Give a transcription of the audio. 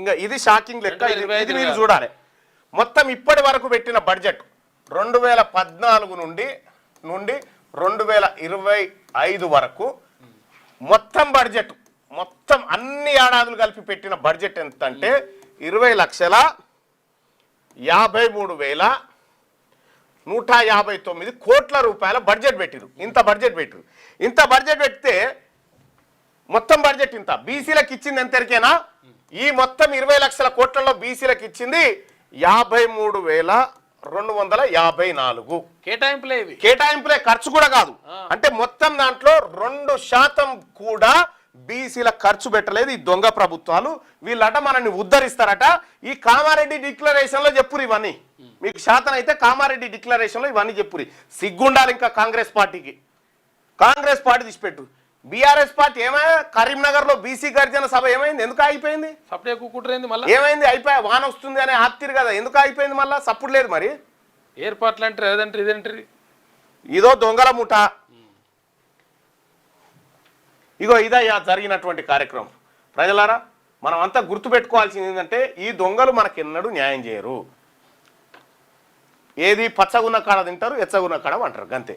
ఇంకా ఇది షాకింగ్ లెక్క. ఇది మీరు చూడాలి. మొత్తం ఇప్పటి వరకు పెట్టిన బడ్జెట్ 2014 నుండి 2025 వరకు మొత్తం బడ్జెట్, మొత్తం అన్ని ఏడాదులు కలిపి పెట్టిన బడ్జెట్ ఎంత అంటే 20,53,159 కోట్ల రూపాయల బడ్జెట్ పెట్టిరు. ఇంత బడ్జెట్ పెడితే మొత్తం బడ్జెట్ ఇంత. బీసీలకు ఇచ్చింది ఎంతరికేనా? ఈ మొత్తం 20 లక్షల కోట్లలో బీసీలకు ఇచ్చింది 53,254. కేటాయింపులే, ఖర్చు కూడా కాదు. అంటే మొత్తం దాంట్లో 2% కూడా బీసీల ఖర్చు పెట్టలేదు ఈ దొంగ ప్రభుత్వాలు. వీళ్ళట మనల్ని ఉద్ధరిస్తారట. ఈ కామారెడ్డి డిక్లరేషన్ లో చెప్పురు ఇవన్నీ. మీకు శాతం అయితే కామారెడ్డి డిక్లరేషన్ లో ఇవన్నీ చెప్పురి. సిగ్గుండాలి ఇంకా కాంగ్రెస్ పార్టీ తీసిపెట్టు. బీఆర్ఎస్ పార్టీ ఏమైనా కరీంనగర్ లో బీసీ గర్జన సభ ఏమైంది? ఎందుకు ఆగిపోయింది? ఏమైంది? అయిపోయా వాన వస్తుంది అని ఆప్తిరు కదా, ఎందుకు ఆగిపోయింది? మళ్ళా సప్పుడు లేదు. మరి ఏర్పాట్లు అంటారు ఇదో దొంగల ముఠ. ఇగో ఇదయ్యా జరిగినటువంటి కార్యక్రమం. ప్రజలారా, మనం అంతా గుర్తుపెట్టుకోవాల్సింది ఏంటంటే ఈ దొంగలు మనకెన్నడూ న్యాయం చేయరు. ఏది పచ్చగున్న కాడ తింటారు, ఎచ్చగున్న కాడ అంటారు, అంతే.